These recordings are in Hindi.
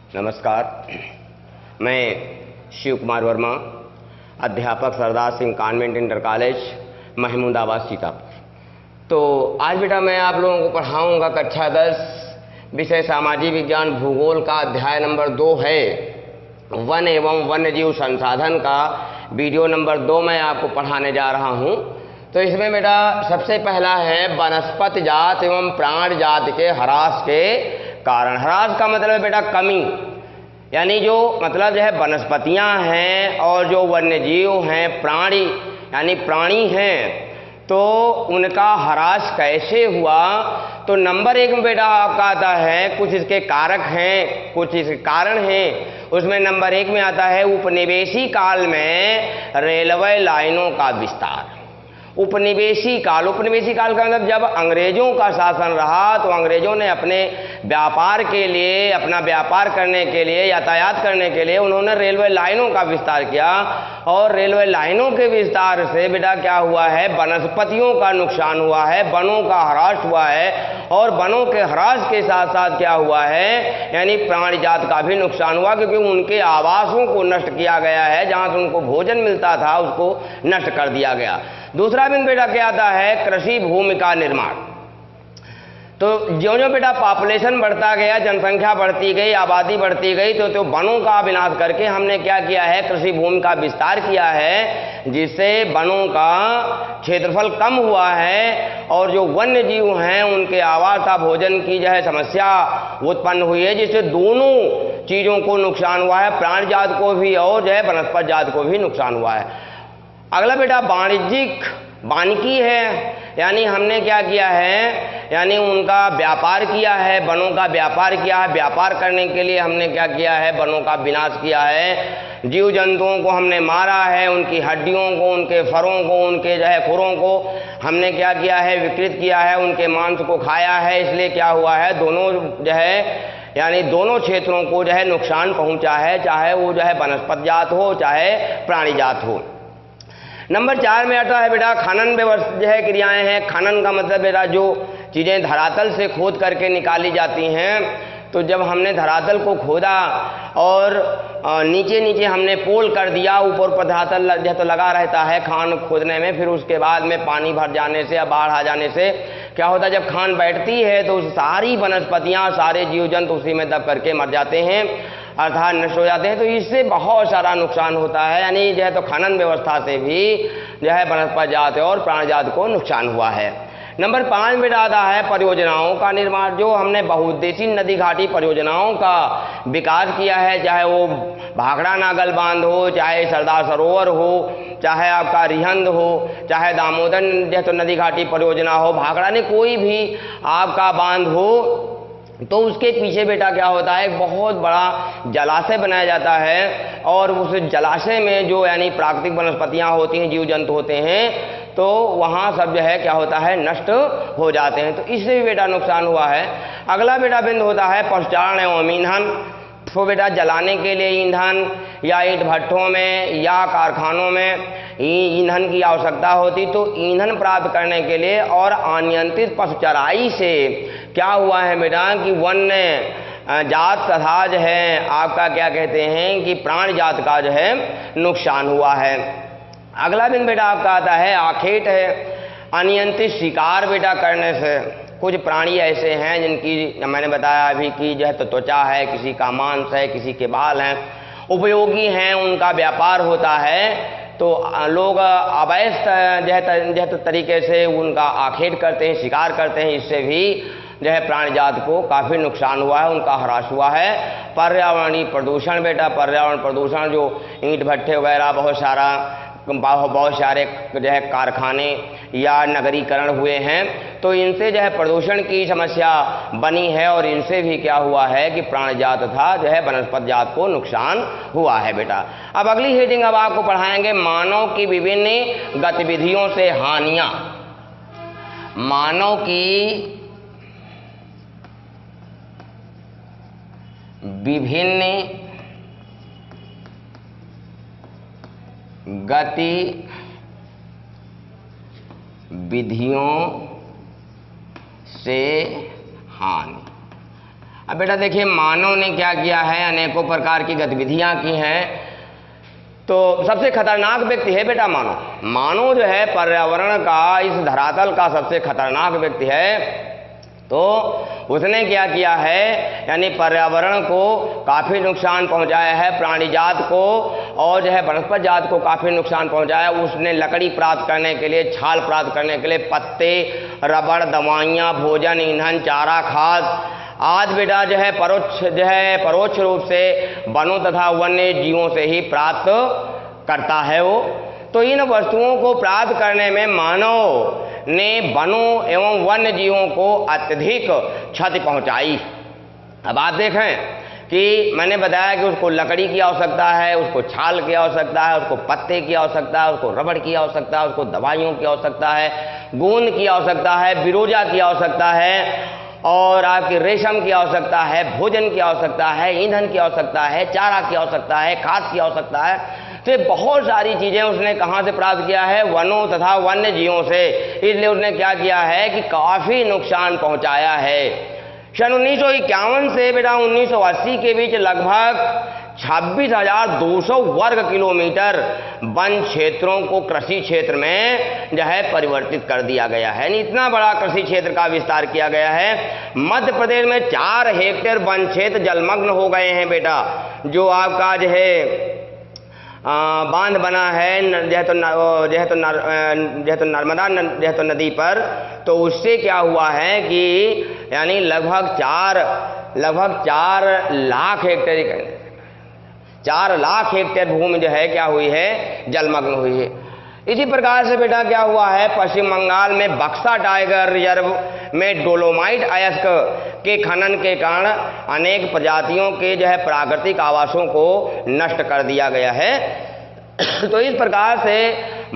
नमस्कार, मैं शिव कुमार वर्मा, अध्यापक Sardar Singh convent inter college, Mahmudabad, Sitapur. तो आज बेटा मैं आप लोगों को पढ़ाऊंगा कक्षा 10 विषय सामाजिक विज्ञान भूगोल का अध्याय नंबर 2 है वन एवं वन्यजीव संसाधन का वीडियो नंबर 2 मैं आपको पढ़ाने जा रहा हूं। तो इसमें बेटा सबसे पहला है वनस्पति जात एवं प्राण जात के ह्रास के कारण। ह्रास का मतलब है बेटा कमी, यानी जो मतलब जो है वनस्पतियां हैं और जो वन्यजीव हैं, प्राणी यानी प्राणी हैं, तो उनका ह्रास कैसे हुआ। तो नंबर 1 में बेटा आपका आता है कुछ इसके कारक हैं, कुछ इसके कारण हैं। उसमें नंबर 1 में आता है उपनिवेशी काल में रेलवे लाइनों का विस्तार। उपनिवेशी काल का मतलब जब अंग्रेजों का शासन रहा तो अंग्रेजों ने अपने व्यापार के लिए, अपना व्यापार करने के लिए, यातायात करने के लिए उन्होंने रेलवे लाइनों का विस्तार किया। और रेलवे लाइनों के विस्तार से बेटा क्या हुआ है, वनस्पतियों का नुकसान हुआ है, वनों का ह्रास हुआ है। और वनों के ह्रास के साथ साथ क्या हुआ है, यानी प्राणी जात का भी नुकसान हुआ, क्योंकि उनके आवासों को नष्ट किया गया है। जहाँ से उनको भोजन मिलता था उसको नष्ट कर दिया गया। दूसरा बिंदु बेटा क्या आता है, कृषि भूमि का निर्माण। तो ज्यों ज्यों बेटा पॉपुलेशन बढ़ता गया, जनसंख्या बढ़ती गई, आबादी बढ़ती गई, तो वनों का विनाश करके हमने क्या किया है, कृषि भूमि का विस्तार किया है, जिससे वनों का क्षेत्रफल कम हुआ है। और जो वन्य जीव हैं उनके आवास का भोजन की जो है समस्या उत्पन्न हुई है, जिससे दोनों चीज़ों को नुकसान हुआ है, प्राण जात को भी और जो है वनस्पति जात को भी नुकसान हुआ है। अगला बेटा वाणिज्यिक वानिकी है, यानी हमने क्या किया है, यानी उनका व्यापार किया है, वनों का व्यापार किया है। व्यापार करने के लिए हमने क्या किया है, वनों का विनाश किया है। जीव जंतुओं को हमने मारा है, उनकी हड्डियों को, उनके फरों को, उनके जो है खुरों को हमने क्या किया है, विकृत किया है, उनके मांस को खाया है। इसलिए क्या हुआ है, दोनों जो है यानी दोनों क्षेत्रों को जो है नुकसान पहुंचा है, चाहे वो जो है वनस्पति जात हो चाहे प्राणी जात हो। नंबर 4 में आता है बेटा खनन व्यवस्था जो है क्रियाएं हैं। खनन का मतलब बेटा जो चीज़ें धरातल से खोद करके निकाली जाती हैं। तो जब हमने धरातल को खोदा और नीचे नीचे हमने पोल कर दिया, ऊपर पर धरातल जो तो लगा रहता है खान खोदने में, फिर उसके बाद में पानी भर जाने से या बाढ़ आ जाने से क्या होता है, जब खान बैठती है तो सारी वनस्पतियाँ, सारे जीव जंतु उसी में दब करके मर जाते हैं, अर्थात नष्ट हो जाते हैं। तो इससे बहुत सारा नुकसान होता है, यानी जो है तो खनन व्यवस्था से भी जो है वनस्पति जात और प्राण जात को नुकसान हुआ है। नंबर 5 में आता है परियोजनाओं का निर्माण। जो हमने बहुउद्देशीय नदी घाटी परियोजनाओं का विकास किया है, चाहे वो भाखड़ा नागल बांध हो, चाहे सरदार सरोवर हो, चाहे आपका रिहंद हो, चाहे दामोदर जो तो नदी घाटी परियोजना हो, भाखड़ा ने कोई भी आपका बांध हो, तो उसके पीछे बेटा क्या होता है, एक बहुत बड़ा जलाशय बनाया जाता है। और उस जलाशय में जो यानी प्राकृतिक वनस्पतियां होती हैं, जीव जंतु होते हैं, तो वहाँ सब जो है क्या होता है, नष्ट हो जाते हैं। तो इससे भी बेटा नुकसान हुआ है। अगला बेटा बिंदु होता है पशुचारण एवं ईंधन। तो बेटा जलाने के लिए ईंधन या ईंट भट्ठों में या कारखानों में ईंधन की आवश्यकता होती। तो ईंधन प्राप्त करने के लिए और अनियंत्रित पशु चराई से क्या हुआ है बेटा कि वन्य जात तथा जो है आपका क्या कहते हैं कि प्राण जात का जो है नुकसान हुआ है। अगला दिन बेटा आपका आता है आखेट है। अनियंत्रित शिकार बेटा करने से कुछ प्राणी ऐसे हैं जिनकी मैंने बताया अभी कि जो है तो त्वचा है, किसी का मांस है, किसी के बाल हैं, उपयोगी हैं, उनका व्यापार होता है। तो लोग अवैध जो है तो तरीके से उनका आखेट करते हैं, शिकार करते हैं। इससे भी जो है प्राणी जात को काफ़ी नुकसान हुआ है, उनका ह्रास हुआ है। पर्यावरणीय प्रदूषण बेटा, पर्यावरण प्रदूषण जो ईंट भट्ठे वगैरह बहुत सारे जो है कारखाने या नगरीकरण हुए हैं, तो इनसे जो है प्रदूषण की समस्या बनी है। और इनसे भी क्या हुआ है कि प्राणी जात तथा जो है वनस्पति जात को नुकसान हुआ है बेटा। अब अगली हेडिंग अब आपको पढ़ाएंगे मानव की विभिन्न गतिविधियों से हानियां। मानव की विभिन्न गतिविधियों से हानि। अब बेटा देखिए, मानव ने क्या किया है, अनेकों प्रकार की गतिविधियां की हैं। तो सबसे खतरनाक व्यक्ति है बेटा मानव। मानव जो है पर्यावरण का, इस धरातल का सबसे खतरनाक व्यक्ति है। तो उसने क्या किया है, यानी पर्यावरण को काफ़ी नुकसान पहुंचाया है, प्राणी जात को और जो है वनस्पति जात को काफ़ी नुकसान पहुंचाया। उसने लकड़ी प्राप्त करने के लिए, छाल प्राप्त करने के लिए पत्ते, रबड़, दवाइयाँ, भोजन, ईंधन, चारा, खाद आज बेटा जो है परोक्ष रूप से वनों तथा वन्य जीवों से ही प्राप्त करता है वो। तो इन वस्तुओं को प्राप्त करने में मानव ने वनों एवं वन्य जीवों को अत्यधिक क्षति पहुंचाई। अब आप देखें कि मैंने बताया कि उसको लकड़ी की आवश्यकता है, उसको छाल की आवश्यकता है, उसको पत्ते की आवश्यकता है, उसको रबड़ की आवश्यकता है, उसको दवाइयों की आवश्यकता है, गोंद की आवश्यकता है, बिरोजा की आवश्यकता है, और आपकी रेशम की आवश्यकता है, भोजन की आवश्यकता है, ईंधन की आवश्यकता है, चारा की आवश्यकता है, खाद की आवश्यकता है। तो बहुत सारी चीज़ें उसने कहाँ से प्राप्त किया है, वनों तथा वन्य जीवों से। इसलिए उसने क्या किया है कि काफ़ी नुकसान पहुंचाया है। सन 1951 से बेटा 1980 के बीच लगभग 26,200 वर्ग किलोमीटर वन क्षेत्रों को कृषि क्षेत्र में जो है परिवर्तित कर दिया गया है। इतना बड़ा कृषि क्षेत्र का विस्तार किया गया है। मध्य प्रदेश में 4 हेक्टेयर वन क्षेत्र जलमग्न हो गए हैं बेटा। जो आपका जो है बांध बना है नर्मदा नदी पर, तो उससे क्या हुआ है कि यानी लगभग 4 लाख हेक्टेयर 4 लाख हेक्टेयर भूमि जो है क्या हुई है, जलमग्न हुई है। इसी प्रकार से बेटा क्या हुआ है, पश्चिम बंगाल में बक्सा टाइगर रिजर्व में डोलोमाइट अयस्क के खनन के कारण अनेक प्रजातियों के जो है प्राकृतिक आवासों को नष्ट कर दिया गया है। तो इस प्रकार से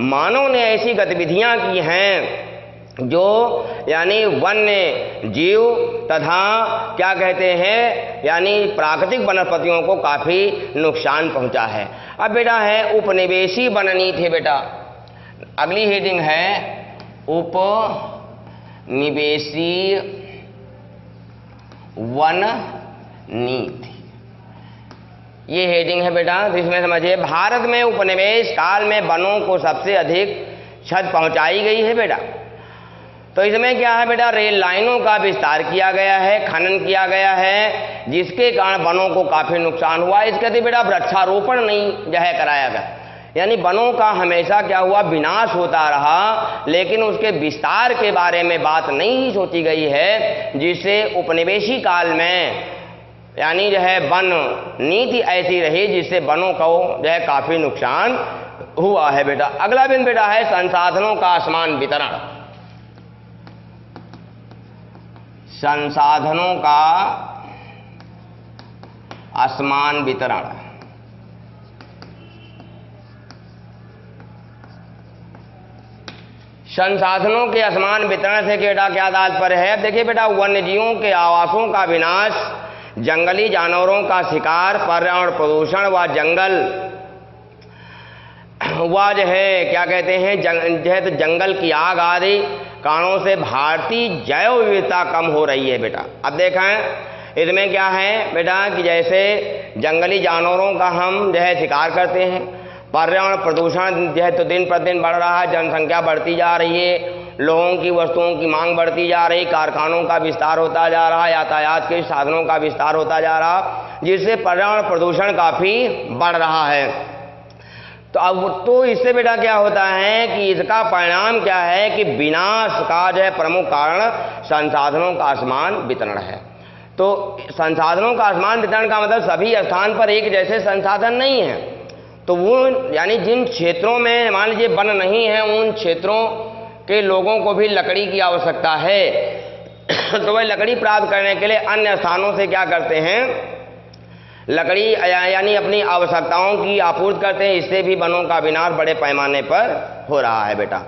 मानव ने ऐसी गतिविधियां की हैं जो यानी वन्य जीव तथा क्या कहते हैं, यानी प्राकृतिक वनस्पतियों को काफ़ी नुकसान पहुंचा है। अब बेटा है उपनिवेशी वन नीति है बेटा। अगली हेडिंग है उपनिवेशी वन नीति। ये हेडिंग है बेटा। तो इसमें समझिए, भारत में उपनिवेश काल में वनों को सबसे अधिक क्षति पहुंचाई गई है बेटा। तो इसमें क्या है बेटा, रेल लाइनों का विस्तार किया गया है, खनन किया गया है, जिसके कारण वनों को काफ़ी नुकसान हुआ। इसके लिए बेटा वृक्षारोपण नहीं जो है कराया गया, यानी वनों का हमेशा क्या हुआ, विनाश होता रहा, लेकिन उसके विस्तार के बारे में बात नहीं सोची गई है, जिससे उपनिवेशी काल में यानी जो है वन नीति ऐसी रही जिससे वनों को जो है काफ़ी नुकसान हुआ है बेटा। अगला बिंदु बेटा है संसाधनों का असमान वितरण। संसाधनों का असमान वितरण। संसाधनों के असमान वितरण से बेटा क्या तात्पर्य है। देखिए बेटा, वन्य जीवों के आवासों का विनाश, जंगली जानवरों का शिकार, पर्यावरण प्रदूषण व जंगल व जो है क्या कहते हैं तो जंगल की आग आदि कारणों से भारतीय जैव विविधता कम हो रही है बेटा। अब देखें इसमें क्या है बेटा कि जैसे जंगली जानवरों का हम जो है शिकार करते हैं, पर्यावरण प्रदूषण जो है तो दिन प्रतिदिन बढ़ रहा है, जनसंख्या बढ़ती जा रही है, लोगों की वस्तुओं की मांग बढ़ती जा रही, कारखानों का विस्तार होता जा रहा, यातायात के साधनों का विस्तार होता जा रहा, जिससे पर्यावरण प्रदूषण काफ़ी बढ़ रहा है। तो अब तो इससे बेटा क्या होता है कि इसका परिणाम क्या है कि विनाश का जो है प्रमुख कारण संसाधनों का असमान वितरण है। तो संसाधनों का असमान वितरण का मतलब सभी स्थान पर एक जैसे संसाधन नहीं है। तो वो यानी जिन क्षेत्रों में मान लीजिए वन नहीं है, उन क्षेत्रों के लोगों को भी लकड़ी की आवश्यकता है। तो वह लकड़ी प्राप्त करने के लिए अन्य स्थानों से क्या करते हैं, लकड़ी यानी अपनी आवश्यकताओं की आपूर्ति करते हैं। इससे भी वनों का विनाश बड़े पैमाने पर हो रहा है बेटा।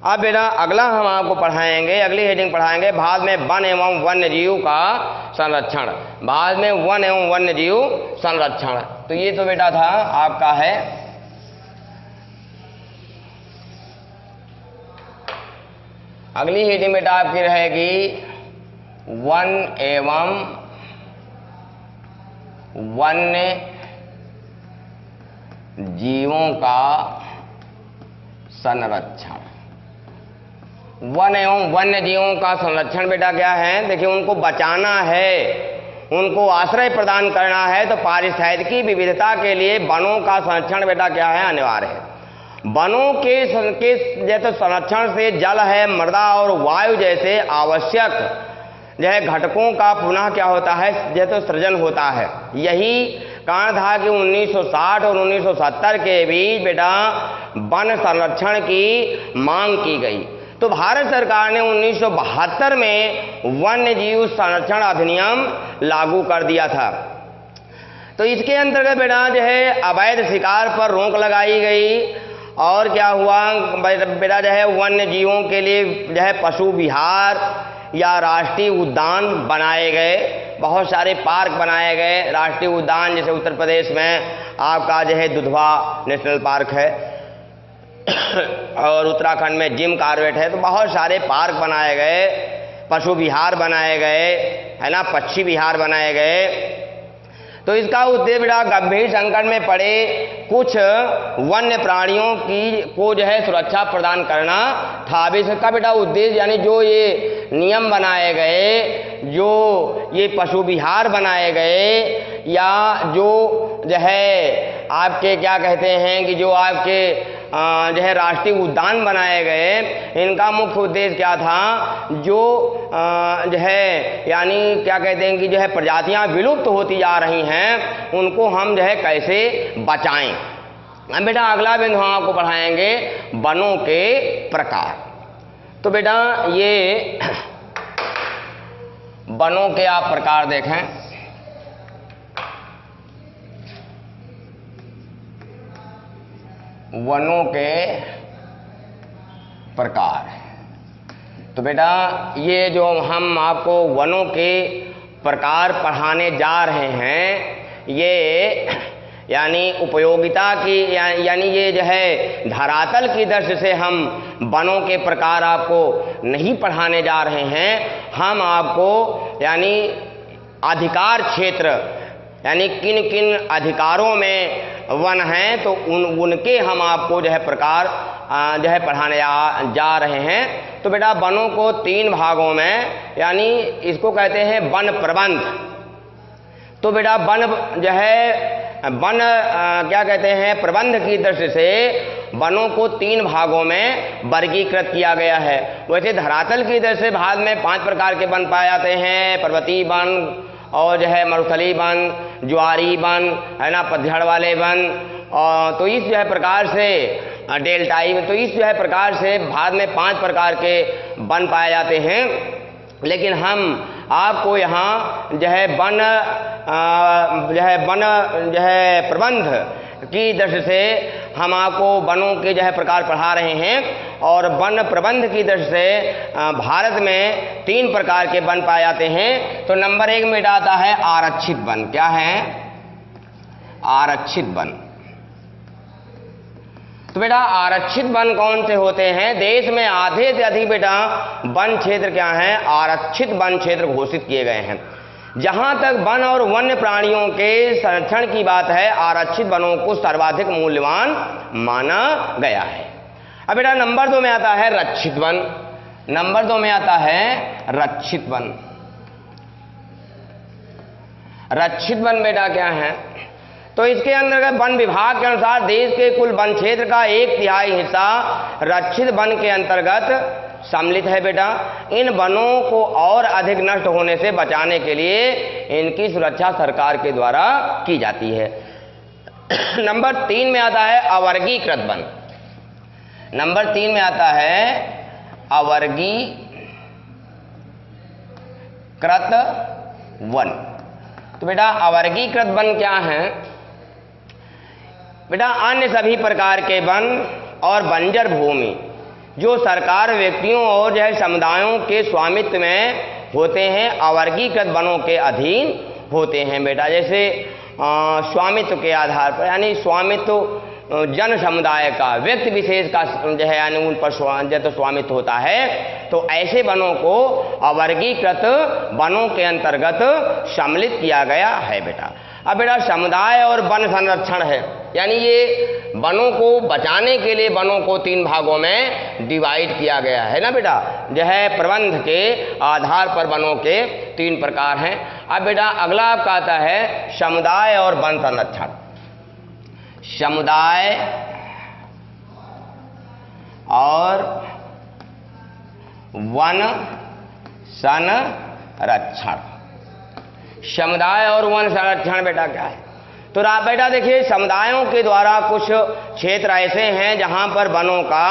अब बेटा अगला हम आपको पढ़ाएंगे, अगली हेडिंग पढ़ाएंगे भारत में वन एवं वन्य जीव का संरक्षण। भारत में वन एवं वन्य जीव संरक्षण। तो ये तो बेटा था आपका है अगली हेडिंग बेटा आपकी रहेगी वन एवं वन्य जीवों का संरक्षण। वन एवं वन्य जीवों का संरक्षण बेटा क्या है? देखिए, उनको बचाना है, उनको आश्रय प्रदान करना है, तो पारिस्थितिकी विविधता के लिए वनों का संरक्षण बेटा क्या है? अनिवार्य है। वनों के जैसे संरक्षण से जल है, मृदा और वायु जैसे आवश्यक जो है घटकों का पुनः क्या होता है? जैसे सृजन होता है। यही कारण था कि 1960 और 1970 के बीच बेटा वन संरक्षण की मांग की गई। तो भारत सरकार ने 1972 में वन्य जीव संरक्षण अधिनियम लागू कर दिया था। तो इसके अंतर्गत बेटा जो है अवैध शिकार पर रोक लगाई गई, और क्या हुआ बेटा जो है वन्य जीवों के लिए जो है पशु विहार या राष्ट्रीय उद्यान बनाए गए, बहुत सारे पार्क बनाए गए। राष्ट्रीय उद्यान जैसे उत्तर प्रदेश में आपका जो है दुधवा नेशनल पार्क है और उत्तराखंड में जिम कॉर्बेट है। तो बहुत सारे पार्क बनाए गए, पशु विहार बनाए गए, है ना, पक्षी विहार बनाए गए। तो इसका उद्देश्य बेटा गंभीर संकट में पड़े कुछ वन्य प्राणियों की को जो है सुरक्षा प्रदान करना था। अब इसका बेटा उद्देश्य यानी जो ये नियम बनाए गए, जो ये पशु विहार बनाए गए, या जो है आपके क्या कहते हैं कि जो आपके जो है राष्ट्रीय उद्यान बनाए गए, इनका मुख्य उद्देश्य क्या था? जो जो है यानी क्या कहते हैं कि जो है प्रजातियां विलुप्त होती जा रही हैं, उनको हम जो है कैसे बचाएं। अब बेटा अगला बिंदु हम आपको पढ़ाएंगे वनों के प्रकार। तो बेटा ये वनों के आप प्रकार देखें। वनों के प्रकार। तो बेटा ये जो हम आपको वनों के प्रकार पढ़ाने जा रहे हैं, ये यानी उपयोगिता की यानी ये जो है धरातल की दृष्टि से हम वनों के प्रकार आपको नहीं पढ़ाने जा रहे हैं। हम आपको यानी अधिकार क्षेत्र यानी किन किन अधिकारों में वन हैं, तो उनके हम आपको जो है प्रकार जो है पढ़ाने जा रहे हैं। तो बेटा वनों को 3 भागों में यानी इसको कहते हैं वन प्रबंध। तो बेटा वन जो है वन क्या कहते हैं प्रबंध की दृष्टि से वनों को 3 भागों में वर्गीकृत किया गया है। वैसे धरातल की दृष्टि से भारत में 5 प्रकार के वन पाए जाते हैं, पर्वतीय वन और जो है मरुस्थलीय वन, ज्वारी वन, है ना, पतझड़ वाले वन, और तो इस जो है प्रकार से डेल्टाई में, तो इस जो है प्रकार से भारत में 5 प्रकार के वन पाए जाते हैं। लेकिन हम आपको यहाँ जो है वन जो है प्रबंध की दृष्टि से हम आपको वनों के जो है प्रकार पढ़ा रहे हैं। और वन प्रबंध की दृष्टि से भारत में 3 प्रकार के वन पाए जाते हैं। तो नंबर 1 में आता है आरक्षित वन। क्या है? आरक्षित वन। तो बेटा आरक्षित वन कौन से होते हैं? देश में आधे से अधिक बेटा वन क्षेत्र क्या है? आरक्षित वन क्षेत्र घोषित किए गए हैं। जहां तक वन और वन्य प्राणियों के संरक्षण की बात है, आरक्षित वनों को सर्वाधिक मूल्यवान माना गया है। अब बेटा नंबर 2 में आता है रक्षित वन। नंबर 2 में आता है रक्षित वन। रक्षित वन बेटा क्या है? तो इसके अंतर्गत वन विभाग के अनुसार देश के कुल वन क्षेत्र का 1/3 हिस्सा रक्षित वन के अंतर्गत सम्मिलित है बेटा। इन वनों को और अधिक नष्ट होने से बचाने के लिए इनकी सुरक्षा सरकार के द्वारा की जाती है। नंबर 3 में आता है अवर्गीकृत वन। नंबर 3 में आता है अवर्गीकृत वन। तो बेटा अवर्गीकृत वन क्या है? बेटा अन्य सभी प्रकार के वन और बंजर भूमि जो सरकार, व्यक्तियों और जो है समुदायों के स्वामित्व में होते हैं, अवर्गीकृत वनों के अधीन होते हैं बेटा। जैसे स्वामित्व के आधार पर यानी स्वामित्व जन समुदाय का, व्यक्ति विशेष का जो है यानी उन पर तो स्वामित्व होता है, तो ऐसे वनों को अवर्गीकृत वनों के अंतर्गत सम्मिलित किया गया है बेटा। अब बेटा समुदाय और वन संरक्षण है, यानी ये वनों को बचाने के लिए वनों को 3 भागों में डिवाइड किया गया है ना बेटा। जो है प्रबंध के आधार पर वनों के 3 प्रकार हैं। अब बेटा अगला आपका आता है समुदाय और वन संरक्षण। समुदाय और वन संरक्षण। समुदाय और वन संरक्षण बेटा क्या है? तो बेटा देखिए, समुदायों के द्वारा कुछ क्षेत्र ऐसे हैं जहां पर वनों का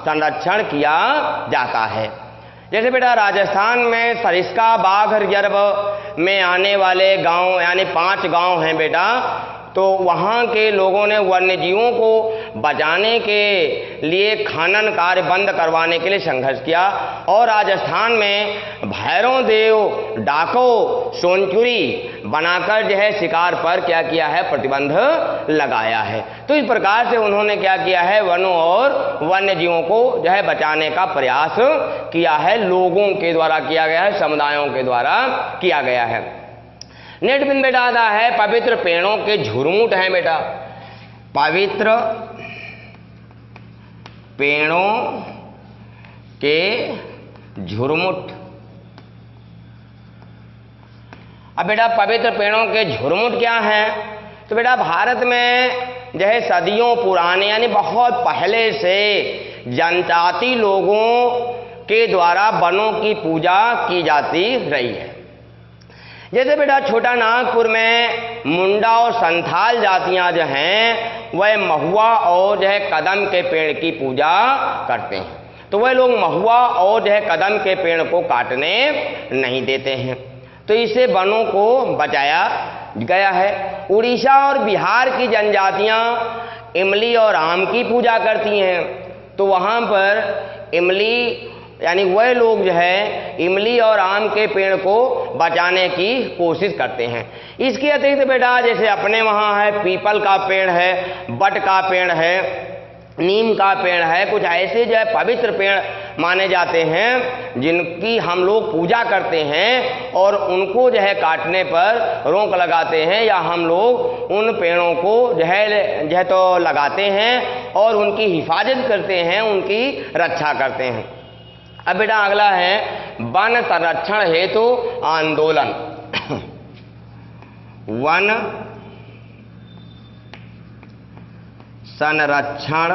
संरक्षण किया जाता है। जैसे बेटा राजस्थान में सरिस्का बाघ रिजर्व में आने वाले गांव, यानी 5 गांव हैं बेटा, तो वहाँ के लोगों ने वन्य जीवों को बचाने के लिए खनन कार्य बंद करवाने के लिए संघर्ष किया। और राजस्थान में भैरव देव डाको सोनचुरी बनाकर जो है शिकार पर क्या किया है, प्रतिबंध लगाया है। तो इस प्रकार से उन्होंने क्या किया है, वनों और वन्य जीवों को जो है बचाने का प्रयास किया है, लोगों के द्वारा किया गया है, समुदायों के द्वारा किया गया है। नेक्स्ट बिन बेटा आता है पवित्र पेड़ों के झुरमुट हैं बेटा। पवित्र पेड़ों के झुरमुट। अब बेटा पवित्र पेड़ों के झुरमुट क्या हैं? तो बेटा भारत में जो है सदियों पुराने, यानी बहुत पहले से जनजाति लोगों के द्वारा वनों की पूजा की जाती रही है। जैसे बेटा छोटा नागपुर में मुंडा और संथाल जातियां जो हैं वह महुआ और जो है कदम के पेड़ की पूजा करते हैं। तो वह लोग महुआ और जो है कदम के पेड़ को काटने नहीं देते हैं, तो इससे वनों को बचाया गया है। उड़ीसा और बिहार की जनजातियां इमली और आम की पूजा करती हैं, तो वहाँ पर इमली, यानी वह लोग जो है इमली और आम के पेड़ को बचाने की कोशिश करते हैं। इसके अतिरिक्त बेटा जैसे अपने वहाँ है पीपल का पेड़ है, बट का पेड़ है, नीम का पेड़ है, कुछ ऐसे जो है पवित्र पेड़ माने जाते हैं जिनकी हम लोग पूजा करते हैं और उनको जो है काटने पर रोक लगाते हैं, या हम लोग उन पेड़ों को जो है तो लगाते हैं और उनकी हिफाजत करते हैं, उनकी रक्षा करते हैं। अब बेटा अगला है वन संरक्षण हेतु आंदोलन। वन संरक्षण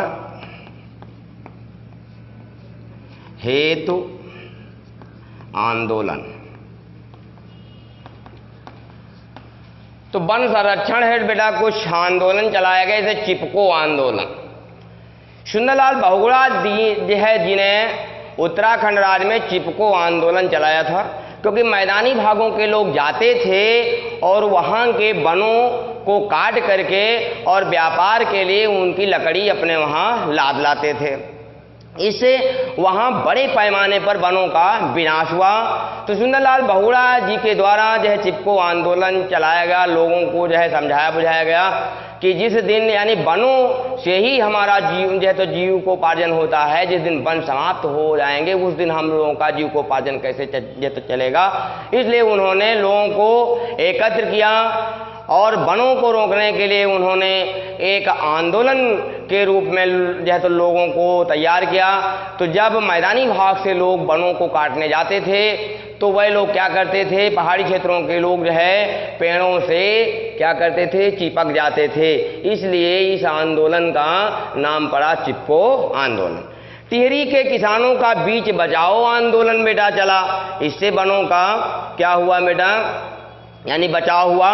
हेतु आंदोलन। तो वन संरक्षण हेतु बेटा कुछ आंदोलन चलाया गया, जैसे चिपको आंदोलन। सुंदरलाल बहुगुणा जो है जिन्हें उत्तराखंड राज्य में चिपको आंदोलन चलाया था, क्योंकि मैदानी भागों के लोग जाते थे और वहाँ के वनों को काट करके और व्यापार के लिए उनकी लकड़ी अपने वहाँ लाद लाते थे। इससे वहाँ बड़े पैमाने पर वनों का विनाश हुआ। तो सुंदरलाल बहुगुणा जी के द्वारा जो है चिपको आंदोलन चलाया गया, लोगों को जो है समझाया बुझाया गया कि जिस दिन, यानी वनों से ही हमारा जीव जो है तो जीविकोपार्जन होता है, जिस दिन वन समाप्त हो जाएंगे उस दिन हम लोगों का जीविकोपार्जन कैसे तो चलेगा। इसलिए उन्होंने लोगों को एकत्र किया और वनों को रोकने के लिए उन्होंने एक आंदोलन के रूप में जो है तो लोगों को तैयार किया। तो जब मैदानी भाग से लोग वनों को काटने जाते थे तो वह लोग क्या करते थे, पहाड़ी क्षेत्रों के लोग जो है पेड़ों से क्या करते थे, चिपक जाते थे। इसलिए इस आंदोलन का नाम पड़ा चिपको आंदोलन। टिहरी के किसानों का बीच बचाओ आंदोलन बेटा चला। इससे वनों का क्या हुआ बेटा, यानी बचाव हुआ।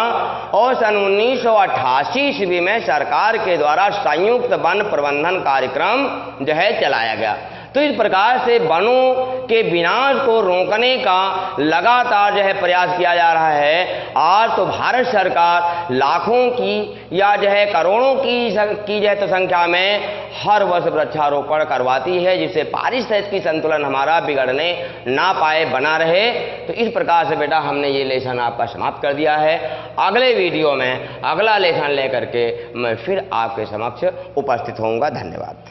और सन 1988 ईस्वी में सरकार के द्वारा संयुक्त वन प्रबंधन कार्यक्रम जो है चलाया गया। तो इस प्रकार से वनों के विनाश को रोकने का लगातार जो है प्रयास किया जा रहा है। आज तो भारत सरकार लाखों की या जो है करोड़ों की जो है तो संख्या में हर वर्ष वृक्षारोपण करवाती है, जिससे पारिस्थितिकी संतुलन हमारा बिगड़ने ना पाए, बना रहे। तो इस प्रकार से बेटा हमने ये लेसन आपका समाप्त कर दिया है। अगले वीडियो में अगला लेसन लेकर के मैं फिर आपके समक्ष उपस्थित होऊंगा। धन्यवाद।